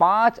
5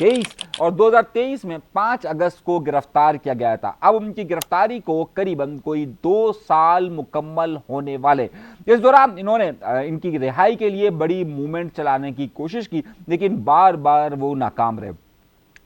2023 اور 2023 میں 5 اگست کو گرفتار کیا گیا تھا۔ اب ان کی گرفتاری کو قریباً کوئی 2 سال مکمل ہونے والے۔ اس دوران انہوں نے ان کی رہائی کے لیے بڑی موومنٹ چلانے کی کوشش کی، لیکن بار بار وہ ناکام رہے۔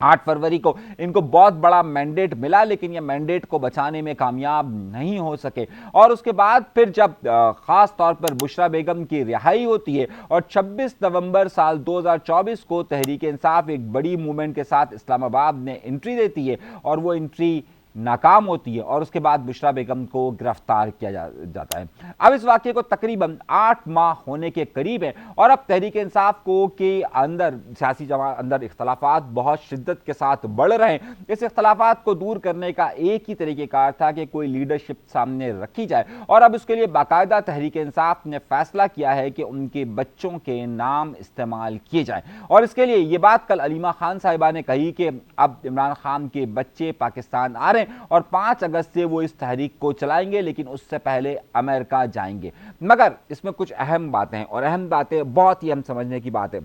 8 فروری کو ان کو بہت بڑا مینڈیٹ ملا، لیکن یہ مینڈیٹ کو بچانے میں کامیاب نہیں ہو سکے، اور اس کے بعد پھر جب خاص طور پر بشرا بیگم کی رہائی ہوتی ہے اور 26 نومبر سال 2024 کو تحریک انصاف ایک بڑی موومنٹ کے ساتھ اسلام آباد میں انٹری دیتی ہے، اور وہ انٹری ناکام ہوتی ہے، اور اس کے بعد بشرا بیگم کو گرفتار کیا جاتا ہے۔ اب اس واقعے کو تقریباً 8 ماہ ہونے کے قریب ہے، اور اب تحریک انصاف کو کے اندر سیاسی جماعت اندر اختلافات بہت شدت کے ساتھ بڑھ رہے ہیں۔ اس اختلافات کو دور کرنے کا ایک ہی طریقہ کار تھا کہ کوئی لیڈرشپ سامنے رکھی جائے، اور اب اس کے لیے باقاعدہ تحریک انصاف نے فیصلہ کیا ہے کہ ان کے بچوں کے نام استعمال کیے جائیں، اور اس کے لیے یہ بات کل علیمہ خان صاحبہ نے کہی کہ اب عمران خان کے بچے پاکستان آ رہے ہیں اور 5 اگست سے وہ اس تحریک کو چلائیں گے، لیکن اس سے پہلے امریکہ جائیں گے۔ مگر اس میں کچھ اہم باتیں ہیں، اور اہم باتیں بہت ہی اہم سمجھنے کی بات ہے،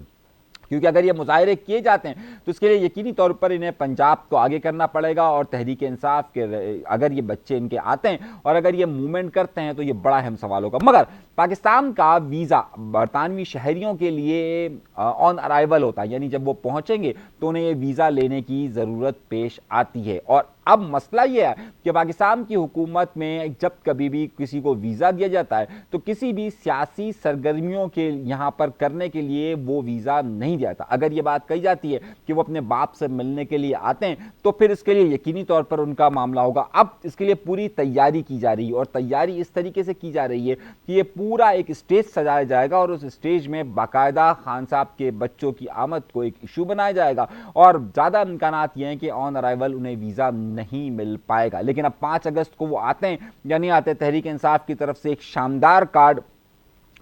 کیونکہ اگر یہ مظاہرے کیے جاتے ہیں تو اس کے لیے یقینی طور پر انہیں پنجاب کو آگے کرنا پڑے گا، اور تحریک انصاف کے اگر یہ بچے ان کے آتے ہیں اور اگر یہ موومنٹ کرتے ہیں تو یہ بڑا اہم سوال ہوگا۔ مگر پاکستان کا ویزا برطانوی شہریوں کے لیے آن ارائیول ہوتا ہے، یعنی جب وہ پہنچیں گے تو انہیں یہ ویزا لینے کی ضرورت پیش آتی ہے، اور اب مسئلہ یہ ہے کہ پاکستان کی حکومت میں جب کبھی بھی کسی کو ویزا دیا جاتا ہے تو کسی بھی سیاسی سرگرمیوں کے یہاں پر کرنے کے لیے وہ ویزا نہیں دیا جاتا۔ اگر یہ بات کہی جاتی ہے کہ وہ اپنے باپ سے ملنے کے لیے آتے ہیں تو پھر اس کے لیے یقینی طور پر ان کا معاملہ ہوگا۔ اب اس کے لیے پوری تیاری کی جا رہی ہے، اور تیاری اس طریقے سے کی جا رہی ہے کہ یہ پورا ایک اسٹیج سجایا جائے گا، اور اس اسٹیج میں باقاعدہ خان صاحب کے بچوں کی آمد کو ایک ایشو بنایا جائے گا، اور زیادہ امکانات یہ ہیں کہ آن ارائیول انہیں ویزا نہیں مل پائے گا۔ لیکن اب 5 اگست کو وہ آتے ہیں یا نہیں آتے، تحریک انصاف کی طرف سے ایک شاندار کارڈ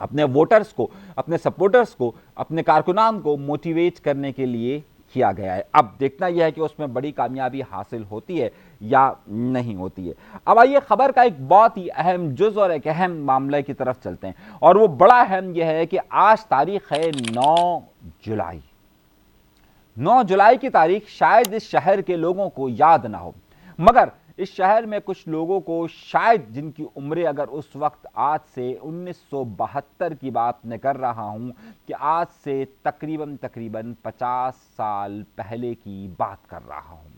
اپنے ووٹرز کو، اپنے سپورٹرز کو، اپنے کارکنان کو موٹیویٹ کرنے کے لیے کیا گیا ہے۔ اب دیکھنا یہ ہے کہ اس میں بڑی کامیابی حاصل ہوتی ہے یا نہیں ہوتی ہے۔ اب آئیے خبر کا ایک بہت ہی اہم جز اور ایک اہم معاملے کی طرف چلتے ہیں، اور وہ بڑا اہم یہ ہے کہ آج تاریخ ہے 9 جولائی۔ 9 جولائی کی تاریخ شاید اس شہر کے لوگوں کو یاد نہ ہو، مگر اس شہر میں کچھ لوگوں کو شاید، جن کی عمریں اگر اس وقت آج سے 1972 کی بات میں کر رہا ہوں کہ آج سے تقریباً 50 سال پہلے کی بات کر رہا ہوں۔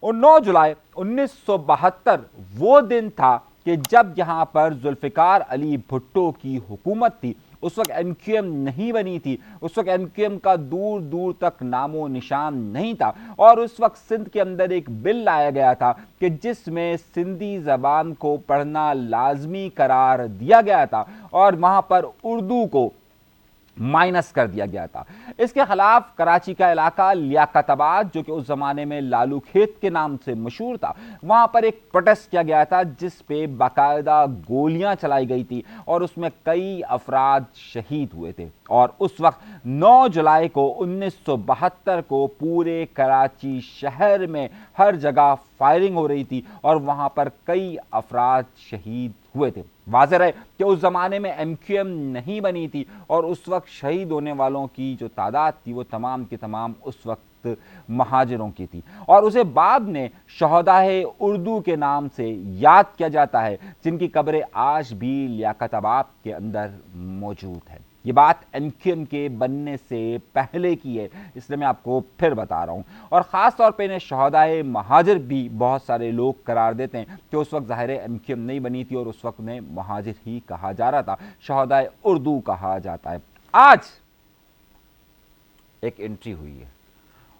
اور 9 جولائی 1972 وہ دن تھا کہ جب یہاں پر ذوالفقار علی بھٹو کی حکومت تھی۔ اس وقت این کیو ایم نہیں بنی تھی، اس وقت این کیو ایم کا دور دور تک نام و نشان نہیں تھا، اور اس وقت سندھ کے اندر ایک بل لایا گیا تھا کہ جس میں سندھی زبان کو پڑھنا لازمی قرار دیا گیا تھا، اور وہاں پر اردو کو مائنس کر دیا گیا تھا۔ اس کے خلاف کراچی کا علاقہ لیاقت آباد، جو کہ اس زمانے میں لالو کھیت کے نام سے مشہور تھا، وہاں پر ایک پروٹیسٹ کیا گیا تھا جس پہ باقاعدہ گولیاں چلائی گئی تھی، اور اس میں کئی افراد شہید ہوئے تھے۔ اور اس وقت 9 جولائی کو 1972 کو پورے کراچی شہر میں ہر جگہ فائرنگ ہو رہی تھی، اور وہاں پر کئی افراد شہید ہوئے تھے۔ واضح رہے کہ اس زمانے میں ایم کیو ایم نہیں بنی تھی، اور اس وقت شہید ہونے والوں کی جو تعداد تھی وہ تمام کی تمام اس وقت مہاجروں کی تھی، اور اسے بعد میں شہدائے اردو کے نام سے یاد کیا جاتا ہے، جن کی قبریں آج بھی لیاقت آباد کے اندر موجود ہے۔ یہ بات این کیو ایم کے بننے سے پہلے کی ہے، اس لیے میں آپ کو پھر بتا رہا ہوں، اور خاص طور پہ انہیں شہدائے مہاجر بھی بہت سارے لوگ قرار دیتے ہیں کہ اس وقت ظاہر این کیو ایم نہیں بنی تھی، اور اس وقت انہیں مہاجر ہی کہا جا رہا تھا، شہدائے اردو کہا جاتا ہے۔ آج ایک انٹری ہوئی ہے،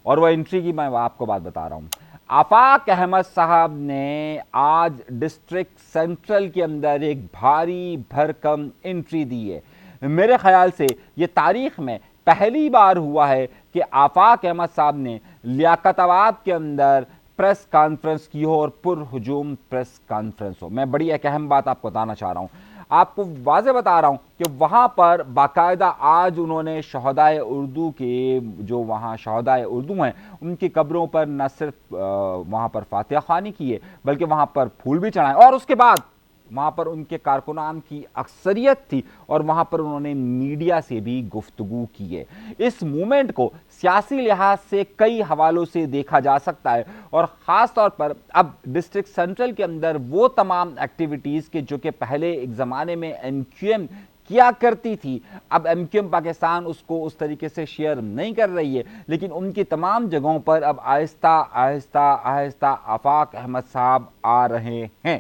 اور وہ انٹری کی میں آپ کو بات بتا رہا ہوں۔ آفاق احمد صاحب نے آج ڈسٹرکٹ سینٹرل کے اندر ایک بھاری بھرکم انٹری دی ہے۔ میرے خیال سے یہ تاریخ میں پہلی بار ہوا ہے کہ آفاق احمد صاحب نے لیاقت آباد کے اندر پریس کانفرنس کی ہو، اور پر ہجوم پریس کانفرنس ہو۔ میں بڑی ایک اہم بات آپ کو بتانا چاہ رہا ہوں، آپ کو واضح بتا رہا ہوں کہ وہاں پر باقاعدہ آج انہوں نے شہدائے اردو کے، جو وہاں شہدائے اردو ہیں، ان کی قبروں پر نہ صرف وہاں پر فاتحہ خوانی کی ہے، بلکہ وہاں پر پھول بھی چڑھائے، اور اس کے بعد وہاں پر ان کے کارکنان کی اکثریت تھی اور وہاں پر انہوں نے میڈیا سے بھی گفتگو کی ہے۔ اس مومنٹ کو سیاسی لحاظ سے کئی حوالوں سے دیکھا جا سکتا ہے اور خاص طور پر اب ڈسٹرکٹ سینٹرل کے اندر وہ تمام ایکٹیویٹیز کے جو کہ پہلے ایک زمانے میں ایم کیو ایم کیا کرتی تھی، اب ایم کیو ایم پاکستان اس کو اس طریقے سے شیئر نہیں کر رہی ہے، لیکن ان کی تمام جگہوں پر اب آہستہ آہستہ آہستہ آفاق احمد صاحب آ رہے ہیں۔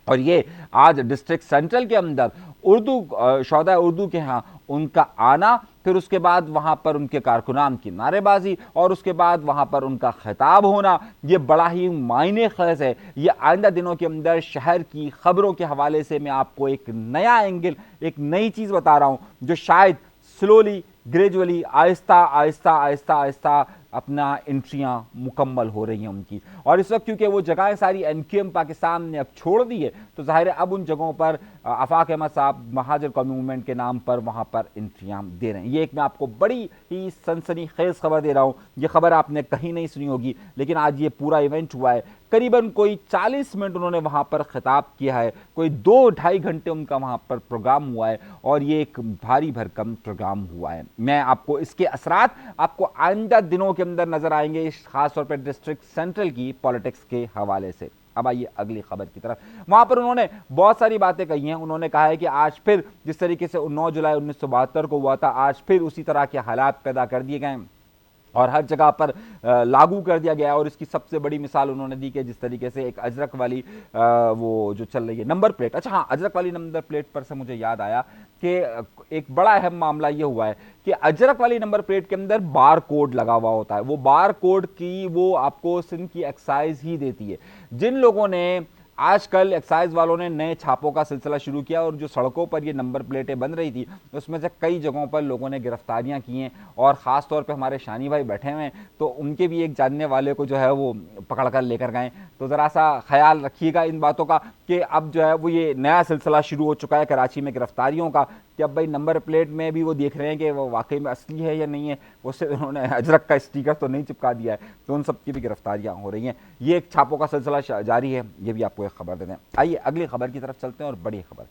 اور یہ آج ڈسٹرکٹ سینٹرل کے اندر شہدائے اردو کے ہاں ان کا آنا، پھر اس کے بعد وہاں پر ان کے کارکنان کی نعرے بازی اور اس کے بعد وہاں پر ان کا خطاب ہونا، یہ بڑا ہی معنی خیز ہے۔ یہ آئندہ دنوں کے اندر شہر کی خبروں کے حوالے سے میں آپ کو ایک نیا اینگل، ایک نئی چیز بتا رہا ہوں جو شاید سلولی گریجولی آہستہ آہستہ آہستہ آہستہ اپنا انٹریاں مکمل ہو رہی ہیں ان کی، اور اس وقت کیونکہ وہ جگہیں ساری ایم کیو ایم پاکستان نے اب چھوڑ دی ہے تو ظاہر ہے اب ان جگہوں پر آفاق احمد صاحب مہاجر قومی موومنٹ کے نام پر وہاں پر انٹریاں دے رہے ہیں۔ یہ ایک میں آپ کو بڑی ہی سنسنی خیز خبر دے رہا ہوں، یہ خبر آپ نے کہیں نہیں سنی ہوگی، لیکن آج یہ پورا ایونٹ ہوا ہے، قریباً کوئی 40 منٹ انہوں نے وہاں پر خطاب کیا ہے، کوئی 2-2.5 گھنٹے ان کا وہاں پر پروگرام ہوا ہے اور یہ ایک بھاری بھرکم پروگرام ہوا ہے۔ میں آپ کو اس کے اثرات آپ کو آئندہ دنوں کے اندر نظر آئیں گے، خاص طور پر ڈسٹرکٹ سینٹرل کی پالیٹکس کے حوالے سے۔ اب آئیے اگلی خبر کی طرف۔ وہاں پر انہوں نے بہت ساری باتیں کہی ہیں، انہوں نے کہا ہے کہ آج پھر جس طریقے سے 9 جولائی 1972 کو ہوا تھا، آج پھر اسی طرح کے حالات پیدا کر دیے گئے ہیں اور ہر جگہ پر لاگو کر دیا گیا ہے، اور اس کی سب سے بڑی مثال انہوں نے دی کہ جس طریقے سے ایک اجرک والی وہ جو چل رہی ہے نمبر پلیٹ، اچھا ہاں اجرک والی نمبر پلیٹ پر سے مجھے یاد آیا کہ ایک بڑا اہم معاملہ یہ ہوا ہے کہ اجرک والی نمبر پلیٹ کے اندر بار کوڈ لگا ہوا ہوتا ہے، وہ بار کوڈ کی وہ آپ کو سندھ کی ایکسائز ہی دیتی ہے۔ جن لوگوں نے آج کل ایکسائز والوں نے نئے چھاپوں کا سلسلہ شروع کیا اور جو سڑکوں پر یہ نمبر پلیٹیں بن رہی تھی اس میں سے کئی جگہوں پر لوگوں نے گرفتاریاں کی ہیں، اور خاص طور پہ ہمارے شانی بھائی بیٹھے ہوئے ہیں تو ان کے بھی ایک جاننے والے کو جو ہے وہ پکڑ کر لے کر گئے، تو ذرا سا خیال رکھیے گا ان باتوں کا کہ اب جو ہے وہ یہ نیا سلسلہ شروع ہو چکا ہے کراچی میں گرفتاریوں کا، کہ اب بھائی نمبر پلیٹ میں بھی وہ دیکھ رہے ہیں کہ وہ واقعی میں اصلی ہے یا نہیں ہے، اس سے انہوں نے اجرک کا اسٹیکر تو نہیں چپکا دیا ہے، تو ان سب کی بھی گرفتاریاں ہو رہی ہیں۔ یہ ایک چھاپوں کا سلسلہ جاری ہے، یہ بھی آپ کو ایک خبر دے دیں۔ آئیے اگلی خبر کی طرف چلتے ہیں، اور بڑی خبر،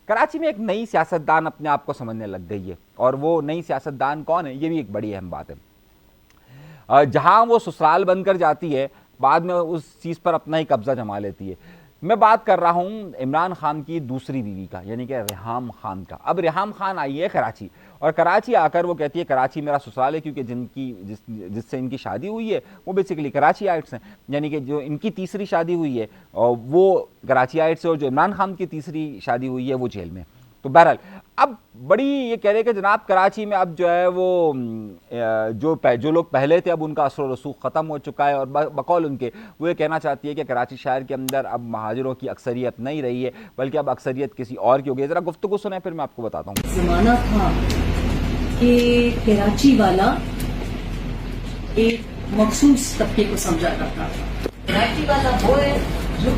کراچی میں ایک نئی سیاستدان اپنے آپ کو سمجھنے لگ گئی ہے، اور وہ نئی سیاستدان کون ہے یہ بھی ایک بڑی اہم بات ہے۔ جہاں وہ سسرال بن کر جاتی ہے بعد میں اس چیز پر اپنا ہی قبضہ جما لیتی ہے۔ میں بات کر رہا ہوں عمران خان کی دوسری بیوی کا، یعنی کہ ریحام خان کا۔ اب ریحام خان آئی ہے کراچی، اور کراچی آ کر وہ کہتی ہے کراچی میرا سسرال ہے، کیونکہ جس سے ان کی شادی ہوئی ہے وہ بیسیکلی کراچی آئٹس ہیں، یعنی کہ جو ان کی تیسری شادی ہوئی ہے وہ کراچی آئٹس ہے، اور جو عمران خان کی تیسری شادی ہوئی ہے وہ جیل میں۔ تو بہرحال اب بڑی یہ کہہ رہے کہ جناب کراچی میں اب جو ہے وہ جو لوگ پہلے تھے اب ان کا اثر و رسوخ ختم ہو چکا ہے، اور بقول ان کے وہ یہ کہنا چاہتی ہے کہ کراچی شہر کے اندر اب مہاجروں کی اکثریت نہیں رہی ہے بلکہ اب اکثریت کسی اور کی ہو گئی۔ ذرا گفتگو سنیں پھر میں آپ کو بتاتا ہوں۔ زمانہ تھا کہ کراچی والا ایک مخصوص طبقے کو سمجھا کرتا تھا۔ کراچی والا وہ ہے جو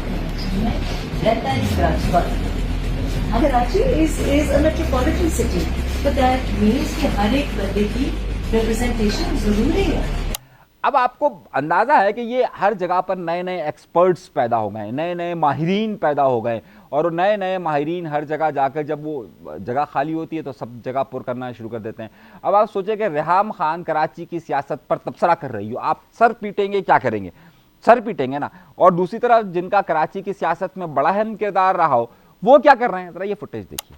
رہتا ہے کراچی والا۔ Karachi is a metropolitan city, but that means کہ ہر ایک بندے کی ریپرزنٹیشن ضروری ہے۔ اب آپ کو اندازہ ہے کہ یہ ہر جگہ پر نئے نئے ایکسپرٹس پیدا ہو گئے، نئے نئے ماہرین پیدا ہو گئے، اور نئے نئے ماہرین ہر جگہ جا کر جب وہ جگہ خالی ہوتی ہے تو سب جگہ پر کرنا شروع کر دیتے ہیں۔ اب آپ سوچیں کہ ریحام خان کراچی کی سیاست پر تبصرہ کر رہی ہو، آپ سر پیٹیں گے، کیا کریں گے؟ سر پیٹیں گے نا۔ اور دوسری طرف جن کا کراچی کی سیاست میں بڑا اہم کردار رہا ہو وہ کیا کر رہے ہیں؟ ذرا یہ فوٹیج دیکھیے۔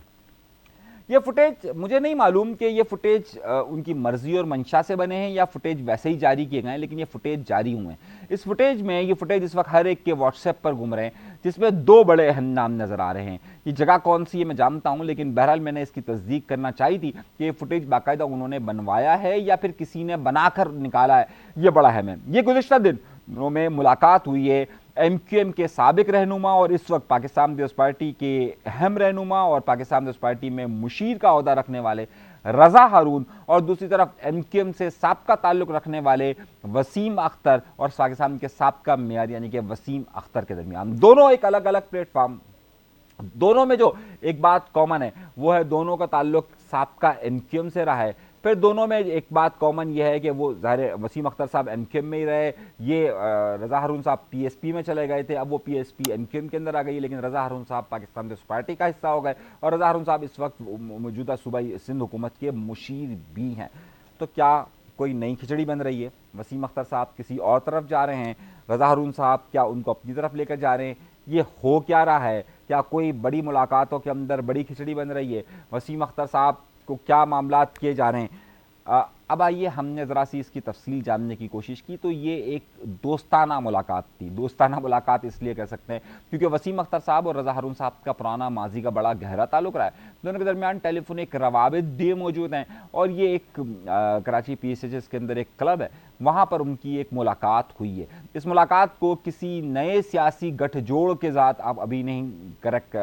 یہ فوٹیج مجھے نہیں معلوم کہ یہ فوٹیج ان کی مرضی اور منشا سے بنے ہیں یا فوٹیج ویسے ہی جاری کیے گئے ہیں، لیکن یہ فوٹیج جاری ہوئے ہیں۔ اس فوٹیج میں یہ فوٹیج اس وقت ہر ایک کے واٹس ایپ پر گھوم رہے ہیں، جس میں 2 بڑے اہم نام نظر آ رہے ہیں۔ یہ جگہ کون سی ہے میں جانتا ہوں، لیکن بہرحال میں نے اس کی تصدیق کرنا چاہی تھی کہ یہ فوٹیج باقاعدہ انہوں نے بنوایا ہے یا پھر کسی نے بنا کر نکالا ہے، یہ بڑا اہم ہے۔ یہ گزشتہ دنوں میں ملاقات ہوئی ہے ایم کیو ایم کے سابق رہنما اور اس وقت پاکستان پیپلز پارٹی کے اہم رہنما اور پاکستان پیپلز پارٹی میں مشیر کا عہدہ رکھنے والے رضا ہارون، اور دوسری طرف ایم کیو ایم سے سابقہ تعلق رکھنے والے وسیم اختر اور پاکستان کے سابقہ میئر یعنی کہ وسیم اختر کے درمیان۔ دونوں ایک الگ الگ پلیٹ فارم، دونوں میں جو ایک بات کامن ہے وہ ہے دونوں کا تعلق سابقہ ایم کیو ایم سے رہا ہے، پھر دونوں میں ایک بات کامن یہ ہے کہ وہ ظاہر وسیم اختر صاحب ایم کیو ایم میں ہی رہے, یہ رضا ہارون صاحب پی ایس پی میں چلے گئے تھے, اب وہ P S P M Q M کے اندر آ گئی, لیکن رضا ہارون صاحب پاکستان پیپلز پارٹی کا حصہ ہو گئے, اور رضا ہارون صاحب اس وقت موجودہ صوبائی سندھ حکومت کے مشیر بھی ہیں. تو کیا کوئی نئی کھچڑی بن رہی ہے؟ وسیم اختر صاحب کسی اور طرف جا رہے ہیں, رضا ہارون صاحب کیا ان کو اپنی طرف لے کر جا رہے ہیں؟ یہ ہو کیا رہا ہے؟ کیا کوئی بڑی ملاقاتوں کے اندر بڑی کھچڑی بن رہی ہے؟ وسیم اختر صاحب کو کیا معاملات کیے جا رہے ہیں؟ اب آئیے ہم نے ذرا سی اس کی تفصیل جاننے کی کوشش کی. تو یہ ایک دوستانہ ملاقات تھی. دوستانہ ملاقات اس لیے کہہ سکتے ہیں کیونکہ وسیم اختر صاحب اور رضا ہارون صاحب کا پرانا ماضی کا بڑا گہرا تعلق رہا ہے. دونوں کے درمیان ٹیلی فونک روابط بھی موجود ہیں, اور یہ ایک کراچی پی ایس ایچ کے اندر ایک کلب ہے, وہاں پر ان کی ایک ملاقات ہوئی ہے. اس ملاقات کو کسی نئے سیاسی گٹھ جوڑ کے ذات آپ ابھی نہیں کریکٹ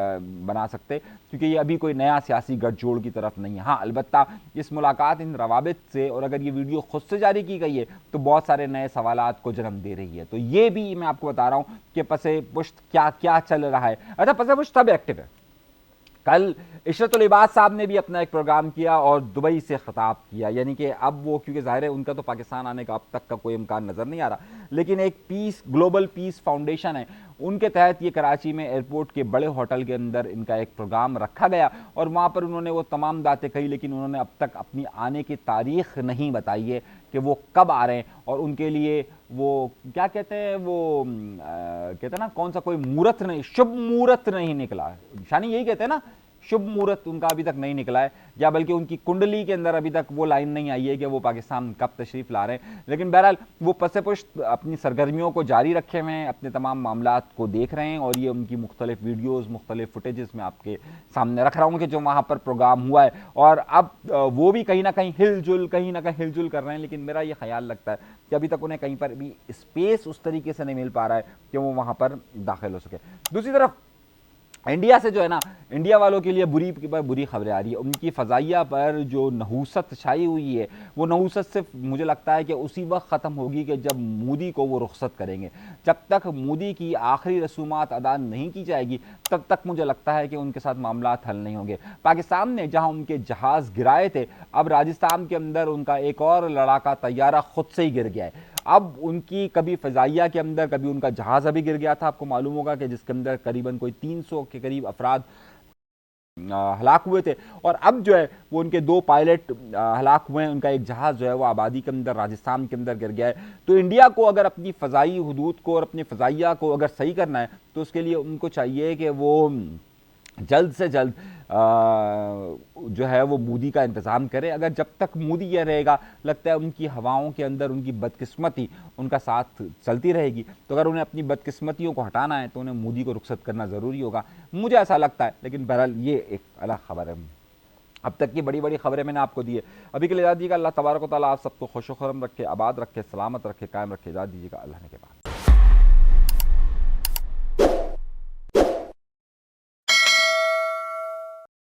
بنا سکتے, کیونکہ یہ ابھی کوئی نیا سیاسی گٹھ جوڑ کی طرف نہیں ہے. ہاں البتہ اس ملاقات ان روابط سے, اور اگر یہ ویڈیو خود سے جاری کی گئی ہے تو بہت سارے نئے سوالات کو جنم دے رہی ہے. تو یہ بھی میں آپ کو بتا رہا ہوں کہ پس پشت کیا کیا چل رہا ہے. اچھا, پس پشت سب ایکٹیو ہے. کل عشرت العباد صاحب نے بھی اپنا ایک پروگرام کیا اور دبئی سے خطاب کیا, یعنی کہ اب وہ, کیونکہ ظاہر ہے ان کا تو پاکستان آنے کا اب تک کا کوئی امکان نظر نہیں آ رہا, لیکن ایک پیس گلوبل پیس فاؤنڈیشن ہے, ان کے تحت یہ کراچی میں ایئرپورٹ کے بڑے ہوٹل کے اندر ان کا ایک پروگرام رکھا گیا, اور وہاں پر انہوں نے وہ تمام باتیں کہی, لیکن انہوں نے اب تک اپنی آنے کی تاریخ نہیں بتائی ہے کہ وہ کب آ رہے ہیں, اور ان کے لیے وہ کیا کہتے ہیں, وہ کہتے ہیں نا کون سا کوئی مہورت نہیں, شبھ مہورت نہیں نکلا ہے, شانی یہی کہتے ہیں نا, شبھ مہورت ان کا ابھی تک نہیں نکلا ہے, یا بلکہ ان کی کنڈلی کے اندر ابھی تک وہ لائن نہیں آئی ہے کہ وہ پاکستان کب تشریف لا رہے ہیں. لیکن بہرحال وہ پس پشت اپنی سرگرمیوں کو جاری رکھے ہوئے ہیں, اپنے تمام معاملات کو دیکھ رہے ہیں, اور یہ ان کی مختلف ویڈیوز, مختلف فوٹیجز میں آپ کے سامنے رکھ رہا ہوں کہ جو وہاں پر پروگرام ہوا ہے, اور اب وہ بھی کہیں نہ کہیں ہل جل کر رہے ہیں. لیکن میرا یہ خیال لگتا ہے کہ ابھی تک انہیں کہیں پر بھی اسپیس اس طریقے سے نہیں مل پا رہا ہے کہ وہ وہاں پر داخل ہو سکے. دوسری طرف انڈیا سے جو ہے نا, انڈیا والوں کے لیے بری خبریں آ رہی ہے. ان کی فضائیہ پر جو نحوست چھائی ہوئی ہے, وہ نحوست صرف مجھے لگتا ہے کہ اسی وقت ختم ہوگی کہ جب مودی کو وہ رخصت کریں گے. جب تک مودی کی آخری رسومات ادا نہیں کی جائے گی تب تک مجھے لگتا ہے کہ ان کے ساتھ معاملات حل نہیں ہوں گے. پاکستان نے جہاں ان کے جہاز گرائے تھے, اب راجستھان کے اندر ان کا ایک اور لڑاکا طیارہ خود سے ہی گر گیا ہے. اب ان کی کبھی فضائیہ کے اندر, کبھی ان کا جہاز ابھی گر گیا تھا, آپ کو معلوم ہوگا کہ جس کے اندر قریباً کوئی 300 کے قریب افراد ہلاک ہوئے تھے, اور اب جو ہے وہ ان کے 2 پائلٹ ہلاک ہوئے ہیں. ان کا ایک جہاز جو ہے وہ آبادی کے اندر راجستھان کے اندر گر گیا ہے. تو انڈیا کو اگر اپنی فضائی حدود کو اور اپنی فضائیہ کو اگر صحیح کرنا ہے تو اس کے لیے ان کو چاہیے کہ وہ جلد سے جلد جو ہے وہ مودی کا انتظام کرے. اگر جب تک مودی یہ رہے گا, لگتا ہے ان کی ہواؤں کے اندر ان کی بدقسمتی ان کا ساتھ چلتی رہے گی. تو اگر انہیں اپنی بدقسمتیوں کو ہٹانا ہے تو انہیں مودی کو رخصت کرنا ضروری ہوگا, مجھے ایسا لگتا ہے. لیکن بہرحال یہ ایک الگ خبر ہے. اب تک کی بڑی خبریں میں نے آپ کو دی ہے. ابھی کے لیے اجازت دیجیے گا. اللہ تبارک و تعالیٰ آپ سب کو خوش و خرم رکھے, آباد رکھے, سلامت رکھے, قائم رکھے. اجازت دیجیے گا. اللہ نے کے بعد.